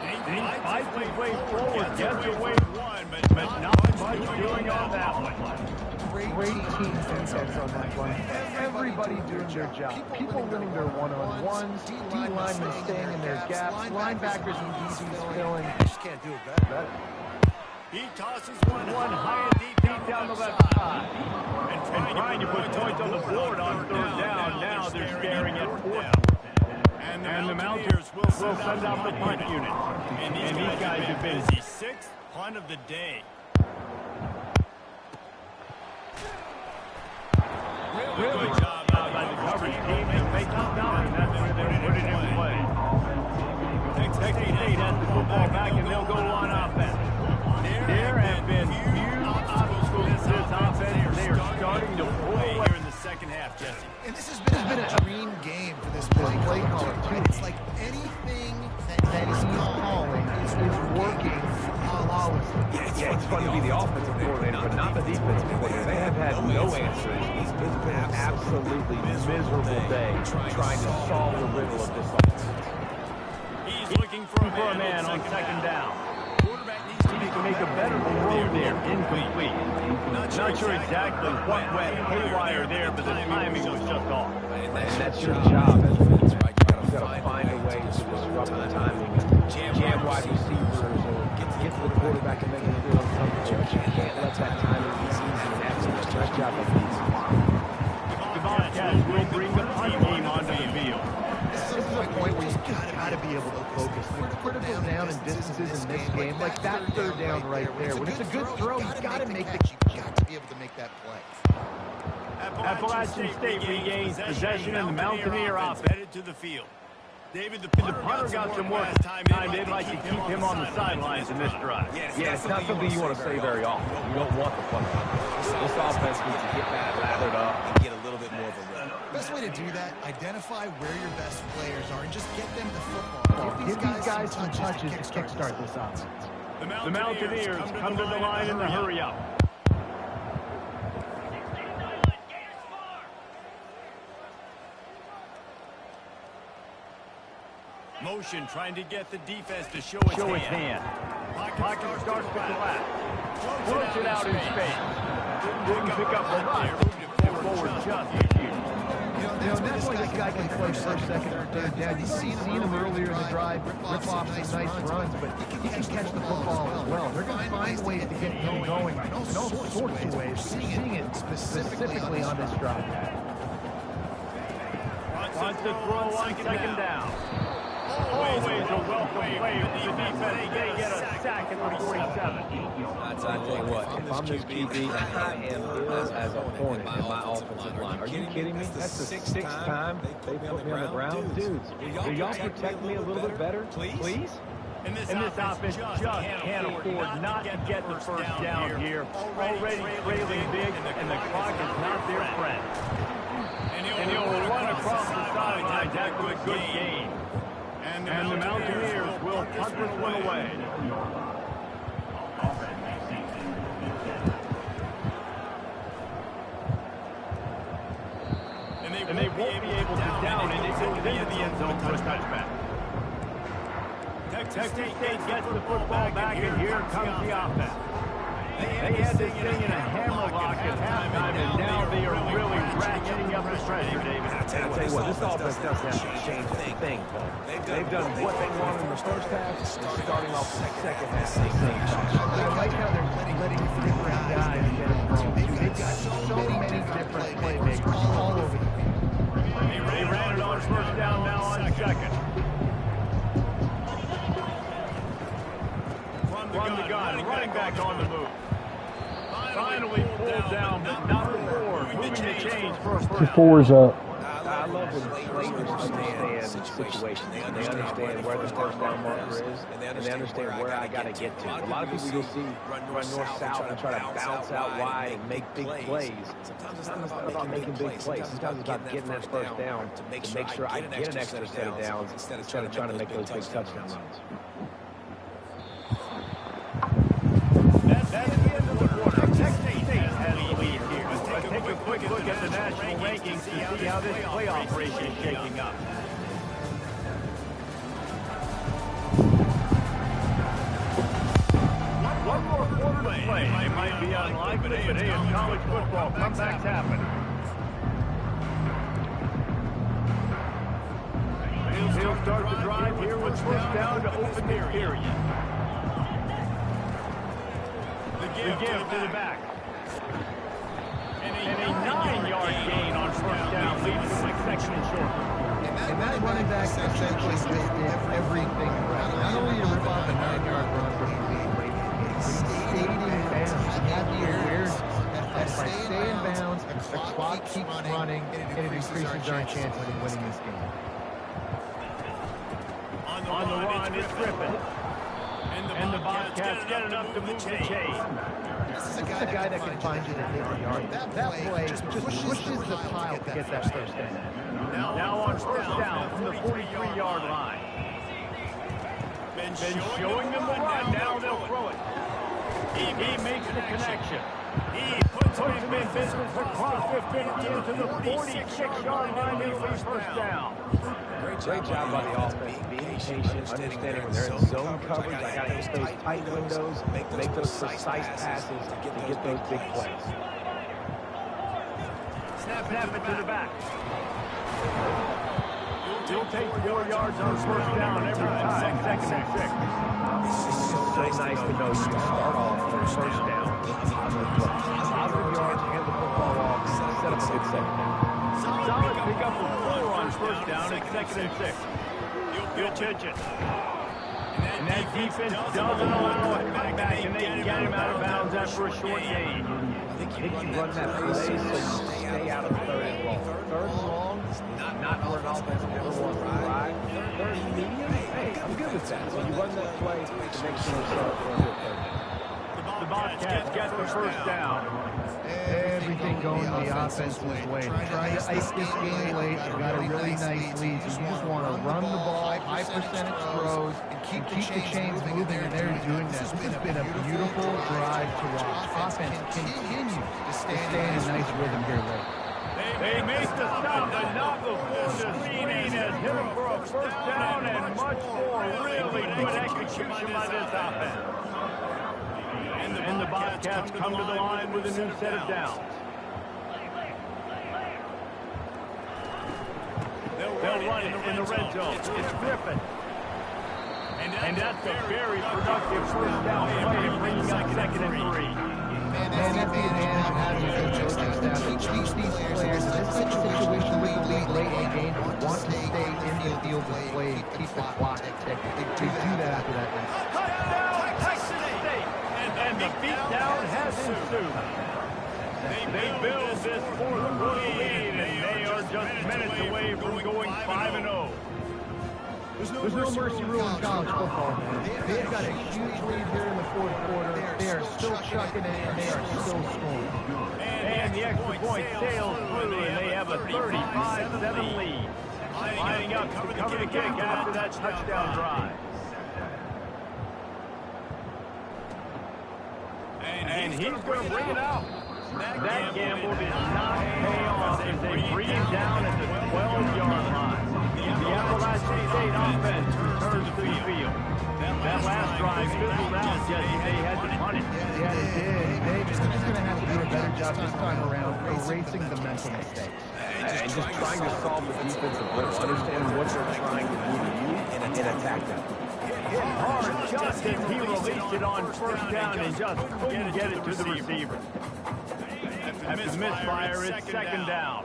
And he fights his way forward, gets away one, but not much doing on that one. Great team defense on that one. Everybody doing their job. People winning their one-on-ones, D-linemen staying in their gaps, linebackers and DBs filling. Just can't do it better. He tosses one high and deep down the left side. And trying to put points on the board on 3rd down. Now they're staring at 4th. And the Mountaineers will send out the punt unit. And these guys have been the 6th punt of the day. Really good job by the coverage team to make the stop, and that's where they put it in play. Texas State has the football back, and they'll go on offense. There have been few obstacles to this offense. They are starting to pull away Here in the 2nd half, Jesse. And this has been a dream game for this play caller, right? It's like anything that he's calling is working flawlessly. Yeah, it's fun to be the offensive coordinator, but not the defensive coordinator. They have had no answers. It's been an absolutely miserable day trying to solve the riddle of this offense. He's looking for a man on 2nd down. Needs to make a better throw there, incomplete. Not sure exactly what went haywire there, but the timing was just off. And that's your job as a defense, right? You've got to find a way to disrupt the timing, jam wide receivers, or get to the quarterback and make him feel uncomfortable. You can't let that timing be easy, and that's a nice job of these. The Bobcats will bring the punt team onto the field. This is a point where you've got to be able to focus. Critical down and distances in this game, like that third down right there. When it's a good throw, you got to make the... You got to be able to make that play. Appalachian State regains possession and the Mountaineer offense headed to the field. David, the punter got some work time. They'd like to keep him on the sidelines in this drive. Yeah, it's not something you want to say very often. You don't want the fun. This offense needs to get that lathered up and get a little bit more of a rhythm. Best way to do that, identify where your best players are and just get them the football. Give these guys some touches to kickstart this offense. The Mountaineers come to the line in the hurry up. Motion trying to get the defense to show its hand. Pocket starts to collapse. Puts it out in space. Didn't pick up the run. Forward just a few. That's why this guy can play first, second, or third down. You've seen him earlier in the drive rip off some nice runs, but he can catch the football as well. They're going to find ways to get him going in all sorts of ways. Seeing it specifically on this drive. Wants to throw on second down. Always a welcome play with the defense. They get a sack at the 47. I tell you what, if I'm this QB and I am as a hornet in my offensive line, are you kidding me? That's the sixth time they put me on the ground. Dudes, will y'all protect me a little bit better, please? And this offense just can't afford not to get the first down here. Already trailing big, and the clock is not their friend. And he'll run across the sidelines after a good game. And the Mountaineers will punt this one away. And they won't be able to down it. It goes into the end zone for a touchback. Texas State gets the football back, and here comes the offense. They had this thing in a hammerlock at halftime, and now they are really ratcheting up the pressure, David. I'll tell you what, this offense doesn't have to change a thing, Paul. They've done what they wanted in the first half, and starting off the second half. I like how they're letting different guys get involved. They've got so many different playmakers all over the field. They ran it on first down, now on second. From the gun, running back on the move. Finally pulled down, but not before moving the chains for a first. Four's up. I love when players understand situations. They understand where the first down marker is, and they understand where I got to get to. A lot of people you'll see run north-south and try to bounce out wide and make big plays. Sometimes it's not about making big plays. Sometimes it's about getting that first down to make sure I get an extra set of downs instead of trying to make those big touchdown runs. That's the end of the quarter. Texas State has the lead here. Let's take a quick look at the national rankings to see how this playoff race is shaking up. One more quarter to play. It might be unlikely, but hey, in college football, comebacks happen. He'll start the drive here with first down to open the period. The give to the back. And a 9-yard gain on first down leads to a second and short. And that running back essentially just did everything right. Not only to rip off a 9-yard run, but he stayed in bounds. He had the awareness that if I stay in bounds, the clock keeps running, and it increases our chances of winning this game. On the run, it's Griffin. And the Bobcats get enough to move the chain. This is a guy that can find you the 50-yard. That play just pushes the pile to get that first down. Now on first down from the 43-yard line. Been showing them the run. Now they'll throw it. He makes the connection. He puts him in business across the 50 into the 46-yard line. He'll be first down. Great job by the offense, being patient, understanding when they're in zone coverage, I got to hit those tight windows, make those precise passes to get those big plays. Snap it to the back. He'll take 4 yards on first down every time. Second and 6. It's so nice to know you start off first down. Positive yards, hand the football off, set up a good second down. Solid pick up of 4 on first down at second and 6. Good pitching. And that defense doesn't allow a comeback, and they can get him out of bounds after a short gain. I think you run that play so you stay out of the third and long. Third and long is not where an offense ever wants to ride. Third and medium, hey, I'm good with that. So you run that play to make sure you set up for a good third down. The Bobcats get the first down. Everything going the offense's way. Trying to ice this game late. They've got a really nice lead. So you just want to run the ball, high percentage throws, and keep the chains moving, and they're doing that. This has been a beautiful drive to watch. Offense continues to stay in a nice rhythm here late. They make the stop, but not before the screen has hit him for a first down and much more. Really good execution by this offense. And the Bobcats come to the line with a new set of downs. They'll run it in the red zone. It's Griffin. And that's a very productive first down play, bringing up 2nd and 3. And that's the advantage of having a good coaching staff. Teach these players in this situation with the lead late in the game want to stay in the field and play and keep the clock ticking. They do that after that. Touchdown, Texas State! And the beatdown has ensued. They build this fourth-quarter lead, and they are just minutes away from going 5-0. There's no mercy rule in college football, man. They've got a huge lead here in the fourth quarter. They are still chucking it, and they are still scoring. And the extra point sails through, and they have a 35-7 lead. Lining up to cover the kick after that touchdown drive. And he's going to bring it out. That gamble did not pay off as they bring it down at the 12-yard line. The Appalachian State offense returns to the field. That last drive fizzled out just as they had to punt it. Yeah, they did. They're just going to have to do a better job this time around erasing the mental mistakes. And just trying to solve the defensive blitz, understand what they're trying to do to you, and attack them. Hard just as he released it on first down and just couldn't get it to the receiver. After the misfire, it's 2nd down.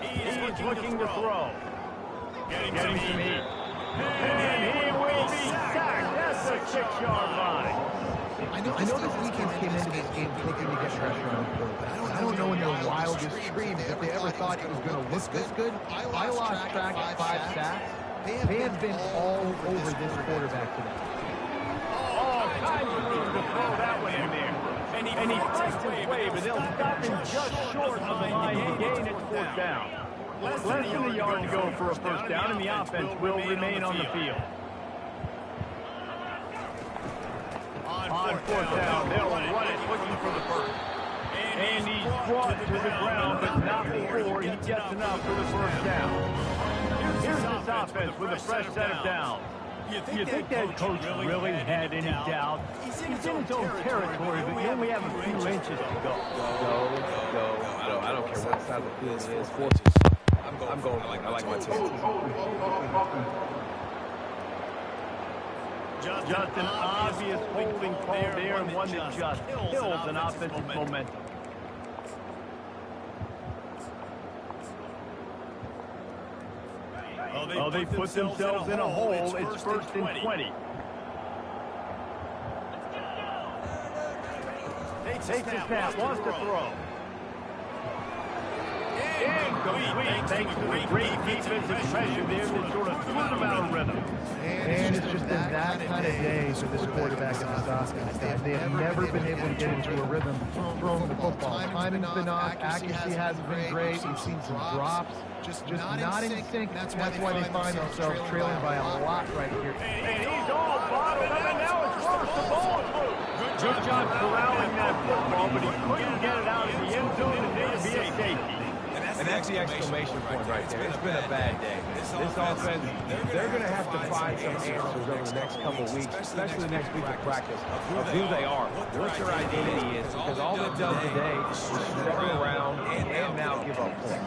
He's looking to throw. Getting some heat. And he will be sacked at the 6-yard line. I know this defense came into this game looking to get pressure on the quarterback. I don't know in their wildest dreams if they ever thought it was going to look this good. I lost track at 5 sacks. They have been all over this quarterback today. All kinds of room to throw that one in there. And he fights his way, but they'll stop him just short of the line and gain it 4th down. Less than a yard to go for a first down, and the offense will remain on the field. On 4th down, they'll run it looking for the first. And he's brought to the ground, but not before he gets enough for the first down. Here's this offense with a fresh set of downs. You think that coach really had any doubt? He's in his own territory, but you only have a few inches to go. Go. I don't care what side of the field it is. Forces. I'm going. I like my team. Just an obvious holding call there, and one that just kills an offensive momentum. Oh, they put themselves in a hole. It's 1st and 20. Takes a snap, wants to throw. Incomplete, thanks to the great defensive pressure there that sort of threw them out of rhythm. And it's just been that kind of day for this quarterback and this offense. They have never been able to get into a rhythm throwing the football. Timing's been off, accuracy hasn't been great. We've seen some drops, just not in sync. That's why they find themselves trailing by a lot right here. And he's all bottled up, and now it's lost. The ball is loose. Good job corralling that football, but he couldn't get it out of the end zone and there to be a safety. And that's the exclamation point right there. It's been a bad day. This offense, they're going to have to find some answers over the next couple of weeks, especially the next week of practice, of who they are, what their identity is, because all they've done today is struggle around and now give up points.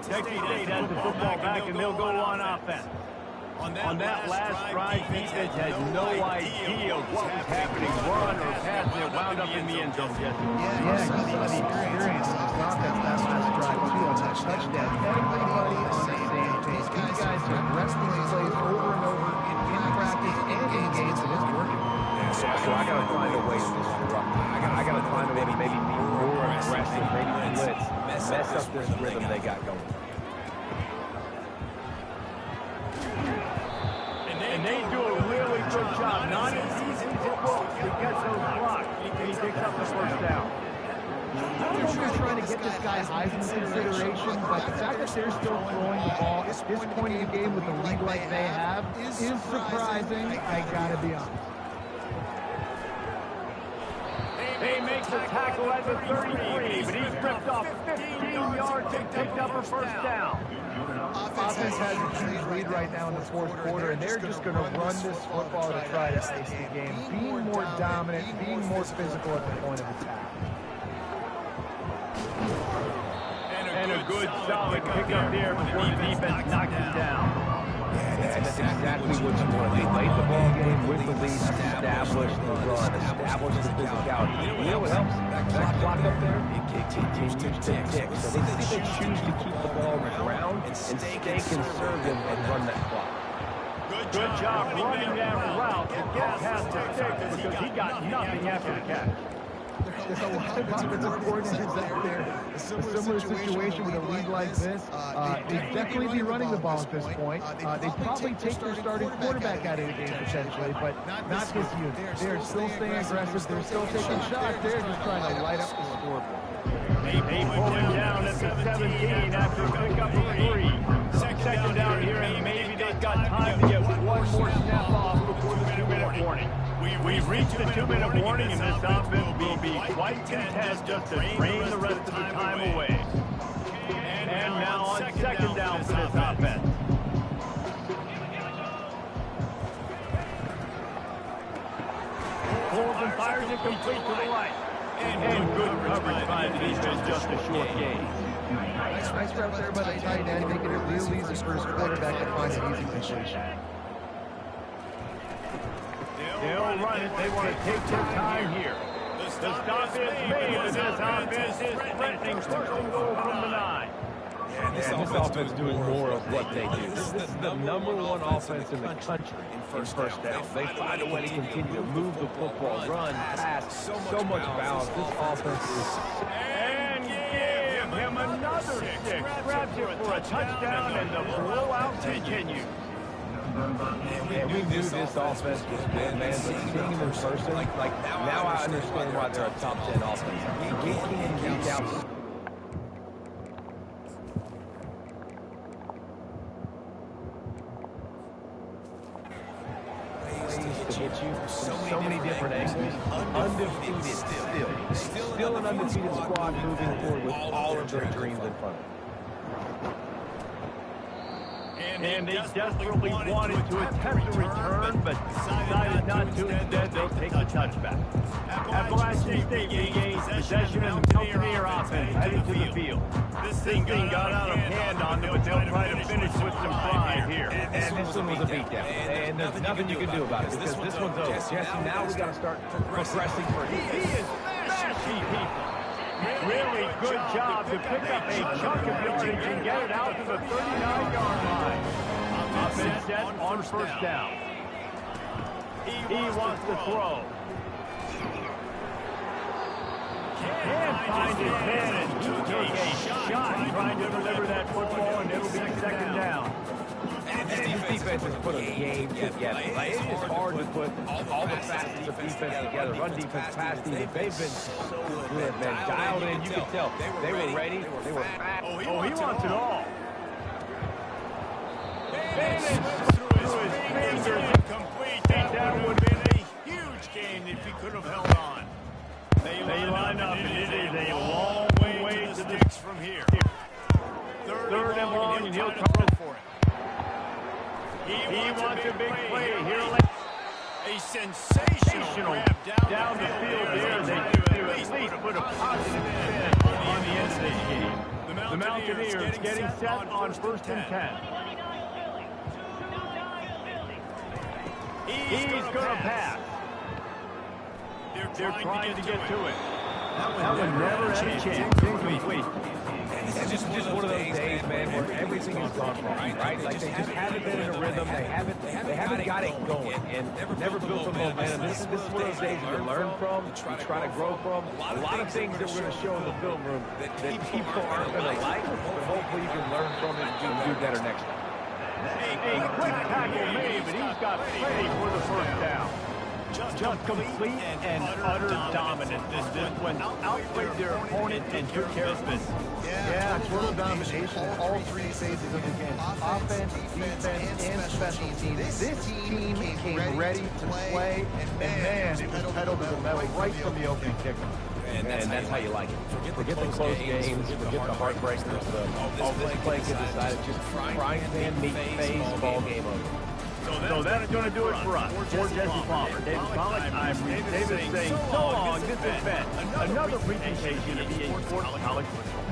Texas State has the football back, and they'll go on offense. On that last drive, defense had no idea what was happening. Run or pass, and it wound up in the end zone, Jesse. Yeah, some of the experience in this offense that last drive, too, on that touchdown. Everybody on the same page. These guys have rested these plays over and over in practice and in games, and it's working. So I got to find a way to disrupt. I got to find a way to maybe be more aggressive, maybe blitz, mess up this rhythm they got going. And they do a really good job. Not as easy as it looks to get those blocks. He picks up the first down. I don't know if they're trying to get this guy Heisman consideration, but the fact that they're still throwing the ball at this point in the game with the lead like they have is surprising. I gotta be honest. He makes a tackle at the 33, but he's ripped off 15 yards and picked up a first down. Offense has a huge lead right now in the fourth quarter, and they're just going to run this football to try to ice the game, being more dominant, being more physical at the point of attack. And a good solid pickup there before the defense knocked him down. And that's exactly what you want. They late the ball game with the lead, establish the run, establish the physicality. You know what helps? That clock up there, it continues to tick. So they choose to keep the ball on the ground and stay conservative and run that clock. Good job running that route to get past the six because he got nothing after the catch. There's a lot of offensive coordinators out there. A similar situation with a league like this. They'd definitely be running the ball at this point. They'd probably take their starting quarterback out of the game potentially, but not this unit. They're still staying aggressive. They're still taking shots. They're just trying to light up the scoreboard. He pulling down at the 17 after a pickup of 3. Second down here, and maybe they've got time to get one more snap off before the 2-minute warning. We've reached the 2-minute warning, and this offense will be quite content just to drain the rest of the time away. And now on second down for this offense. Pulls and fires it complete to the right. And good coverage by the defense, just a short gain. Nice route there by the tight end, making it real easy for his quarterback to find an easy completion. They'll run it. They want to take their time here. The stop is made, and this offense is threatening first and goal from the 9. And this offense doing more of what they do. This is the #1 offense in the country in first down. They find a way to continue to move the football, run, pass, so much balance. This offense is... And give him another 6. Grabs it for a touchdown, and the blowout continues. And we knew this offense was good, man, but seeing them in person, like now I understand why they're a top 10 offense. Week in, week out. To hit you from so many different angles, undefeated still an undefeated squad moving forward with all of their dreams in front of them. And they desperately wanted to attempt a return, but decided not to. Instead, they'll take the touchback. Appalachian State regains possession of the Mountaineer offense headed to the field. This thing got out of hand on them, but they'll try to finish with some pride here. And this one was a beatdown. And there's nothing you can do about it because this one's over. Jesse, now we got to start progressing for He is smashing people. Really good job to pick up a chunk of yardage and get it out to the 39-yard line. Offense set on first down. He wants to throw. Can't find his man, and he took a shot trying to deliver that football, and it'll be second down. And this defense has put a game together. It is hard to put all the facets of defense together. Run defense, pass defense. They've been so good, man. Dialed in. You can tell. They were ready. They were fast. Oh, he wants it all. Managed through his fingers. Incomplete. That would have been a huge game if he could have held on. They line up, and it is a long way to the sticks from here. Third and long, and he'll come for it. He wants a big play here. A sensational grab down the field there. They do at least put a positive spin on the end of this game. The Mountaineers getting set on 1st and 10. He's going to pass. They're trying to get to it. That one never had a chance. Incomplete. It's just one of those days, man, where everything has gone wrong, right? Like they just haven't been in a rhythm. They haven't got it going, and never built the momentum. This is one of those days you learn from, you try to grow from. A lot of things that we're going to show in the film room that people aren't going to like, but hopefully you can learn from it and do better next time. A quick tackle made, but he's got plenty for the first down. Just complete and utter dominance. This one outplayed their opponent and took care of business. Yeah, total domination in all three phases of the game. Offense, defense, and special teams. This team came ready to play, and man, it was pedal to the metal right from the opening kickoff. And that's how you like it. Forget the close games, forget the heartbreakers, this play gets decided, just frying pan meat phase, ball game over. So that's going to do it for us. For Jesse Palmer, David Pollack, I'm Reed Davis saying so long. This has been another presentation of EA Sports College Football.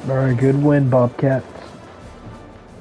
All right, good win, Bobcat.